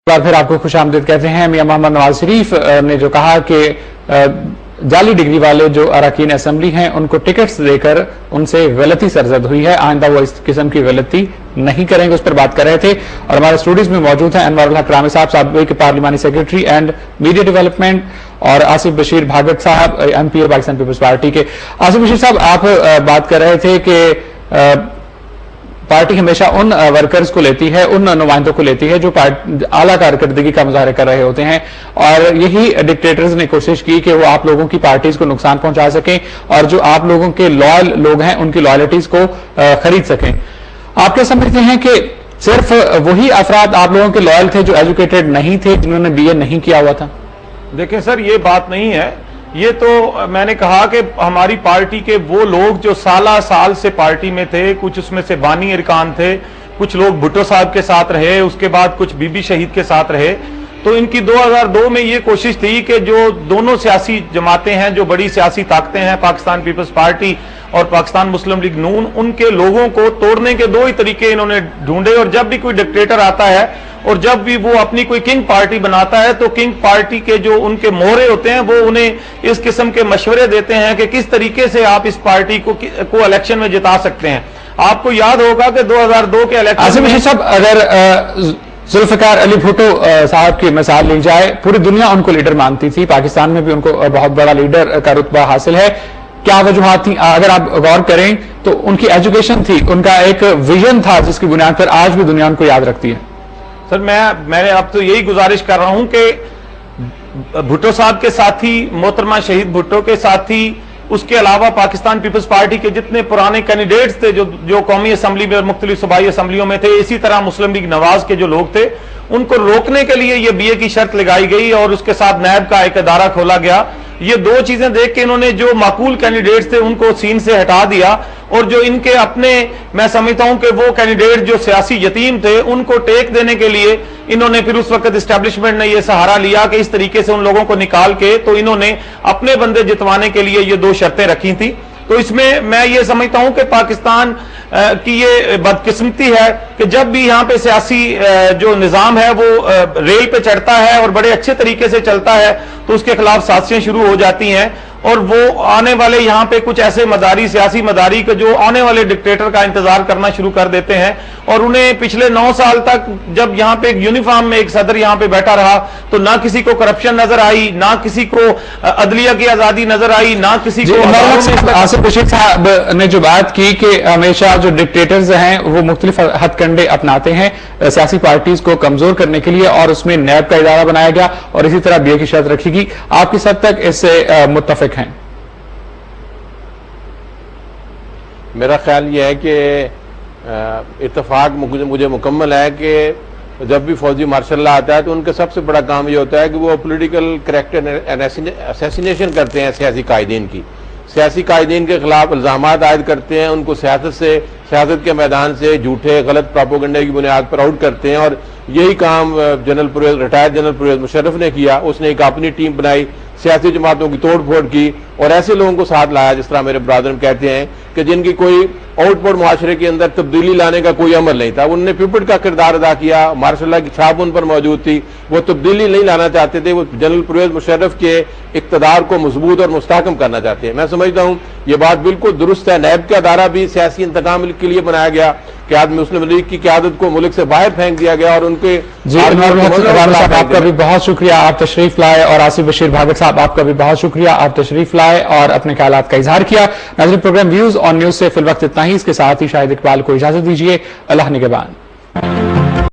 बार फिर आपको खुश आमदीद कहते हैं। मियां मोहम्मद नवाज शरीफ ने जो कहा कि जाली डिग्री वाले जो अरकान असेंबली हैं उनको टिकट्स देकर उनसे गलती सरजद हुई है, आइंदा वो इस किस्म की गलती नहीं करेंगे, उस पर बात कर रहे थे। और हमारे स्टूडियोज में मौजूद हैं अनवर उल हक रामी साहब, साबिक पार्लिमानी सेक्रेटरी एंड मीडिया डेवलपमेंट, और आसिफ बशीर भागट साहब MP पाकिस्तान पीपल्स पार्टी के। आसिफ बशीर साहब, आप बात कर रहे थे कि पार्टी हमेशा उन वर्कर्स को लेती है, उन नुमाइंदों को लेती है जो आला कारकर्दगी का मुजाहरा कर रहे होते हैं, और यही डिक्टेटर्स ने कोशिश की कि वो आप लोगों की पार्टीज को नुकसान पहुंचा सकें और जो आप लोगों के लॉयल लोग हैं उनकी लॉयल्टीज को खरीद सकें। आप क्या समझते हैं कि सिर्फ वही अफराद आप लोगों के लॉयल थे जो एजुकेटेड नहीं थे, जिन्होंने BA नहीं किया हुआ था? देखिए सर, ये बात नहीं है। ये तो मैंने कहा कि हमारी पार्टी के वो लोग जो साल से पार्टी में थे, कुछ उसमें से बानी अरकान थे, कुछ लोग भुट्टो साहब के साथ रहे, उसके बाद कुछ बीबी शहीद के साथ रहे। तो इनकी 2002 में ये कोशिश थी कि जो दोनों सियासी जमातें हैं, जो बड़ी सियासी ताकतें हैं, पाकिस्तान पीपल्स पार्टी और पाकिस्तान मुस्लिम लीग नून, उनके लोगों को तोड़ने के दो ही तरीके इन्होंने ढूंढे। और जब भी कोई डिक्टेटर आता है और जब भी वो अपनी कोई किंग पार्टी बनाता है तो किंग पार्टी के जो उनके मोहरे होते हैं वो उन्हें इस किस्म के मशवरे देते हैं कि किस तरीके से आप इस पार्टी को इलेक्शन में जिता सकते हैं। आपको याद होगा कि 2002 के इलेक्शन में साहब, अगर जुल्फिकार अली भुट्टो साहब की मिसाल ली जाए, पूरी दुनिया उनको लीडर मानती थी, पाकिस्तान में भी उनको बहुत बड़ा लीडर का रुतबा हासिल है। क्या वजूहात थी? अगर आप गौर करें तो उनकी एजुकेशन थी, उनका एक विजन था जिसकी बुनियाद पर आज भी दुनिया उनको याद रखती है। सर, मैं अब तो यही गुजारिश कर रहा हूं कि भुट्टो साहब के साथी, मोहतरमा शहीद भुट्टो के साथी, उसके अलावा पाकिस्तान पीपल्स पार्टी के जितने पुराने कैंडिडेट्स थे जो कौमी असम्बली में और मुख्तलिफ सूबाई असम्बलियों में थे, इसी तरह मुस्लिम लीग नवाज के जो लोग थे, उनको रोकने के लिए ये BA की शर्त लगाई गई और उसके साथ नैब का एक अदारा खोला गया। ये दो चीजें देख के इन्होंने जो माकूल कैंडिडेट्स थे उनको सीन से हटा दिया, और जो इनके अपने, मैं समझता हूं कि वो कैंडिडेट जो सियासी यतीम थे उनको टेक देने के लिए इन्होंने फिर उस वक्त एस्टेब्लिशमेंट ने ये सहारा लिया कि इस तरीके से उन लोगों को निकाल के तो इन्होंने अपने बंदे जितवाने के लिए ये दो शर्तें रखी थी। तो इसमें मैं ये समझता हूं कि पाकिस्तान की ये बदकिस्मती है कि जब भी यहाँ पे सियासी जो निज़ाम है वो रेल पे चढ़ता है और बड़े अच्छे तरीके से चलता है तो उसके खिलाफ साजिशें शुरू हो जाती हैं, और वो आने वाले यहाँ पे कुछ ऐसे मदारी, सियासी मदारी के जो आने वाले डिक्टेटर का इंतजार करना शुरू कर देते हैं। और उन्हें पिछले 9 साल तक जब यहाँ पे एक यूनिफॉर्म में एक सदर यहाँ पे बैठा रहा तो ना किसी को करप्शन नजर आई, ना किसी को अदलिया की आजादी नजर आई, ना किसी को। आसिफ बशीर साहब ने जो बात की कि हमेशा जो डिक्टेटर्स हैं वो मुख्तलिफ हथकंडे अपनाते हैं सियासी पार्टीज को कमजोर करने के लिए, और उसमें नैब का इदारा बनाया गया और इसी तरह BA की शर्त रखी। आप किस हद तक इससे मुत्तफिक हैं? मेरा ख्याल ये है कि इत्तेफाक मुझे मुकम्मल है कि जब भी फौजी मार्शल आता है तो उनका सबसे बड़ा काम ये होता है कि वो पॉलिटिकल करैक्टर असैसिनेशन करते हैं सियासी कायदीन की, सियासी कायदीन के खिलाफ इल्जामात आयद करते हैं, उनको सियासत के मैदान से झूठे गलत प्रोपेगेंडा की बुनियाद पर आउट करते हैं। और यही काम रिटायर्ड जनरल परवेज मुशर्रफ ने किया। उसने एक अपनी टीम बनाई, सियासी जमातों की तोड़ फोड़ की और ऐसे लोगों को साथ लाया, जिस तरह मेरे ब्रादर कहते हैं कि जिनकी कोई आउटपुट मुआशरे के अंदर तब्दीली लाने का कोई अमल नहीं था। उन्होंने पिपट का किरदार अदा किया, मार्शल की छाप उन पर मौजूद थी, वो तब्दीली नहीं लाना चाहते थे, वो जनरल परवेज मुशर्रफ के इक़्तिदार को मजबूत और मुस्तहकम करना चाहते हैं। मैं समझता हूँ ये बात बिल्कुल दुरुस्त है। नैब का अदारा भी सियासी इंतकाम के लिए बनाया गया, क़यादत मुस्लिम लीग की क़यादत को मुल्क से बाहर फेंक दिया गया और उनके आपका भी बहुत शुक्रिया, आप तशरीफ लाए, और आसिफ बशीर भागट साहब आपका भी बहुत शुक्रिया, आप तशरीफ लाए और अपने ख्यालात का इजहार किया। नाज़रीन, प्रोग्राम व्यूज ऑन न्यूज से फिल वक्त इतना ही। इसके साथ ही शाहिद इकबाल को इजाजत दीजिए। अल्लाह निगहबान।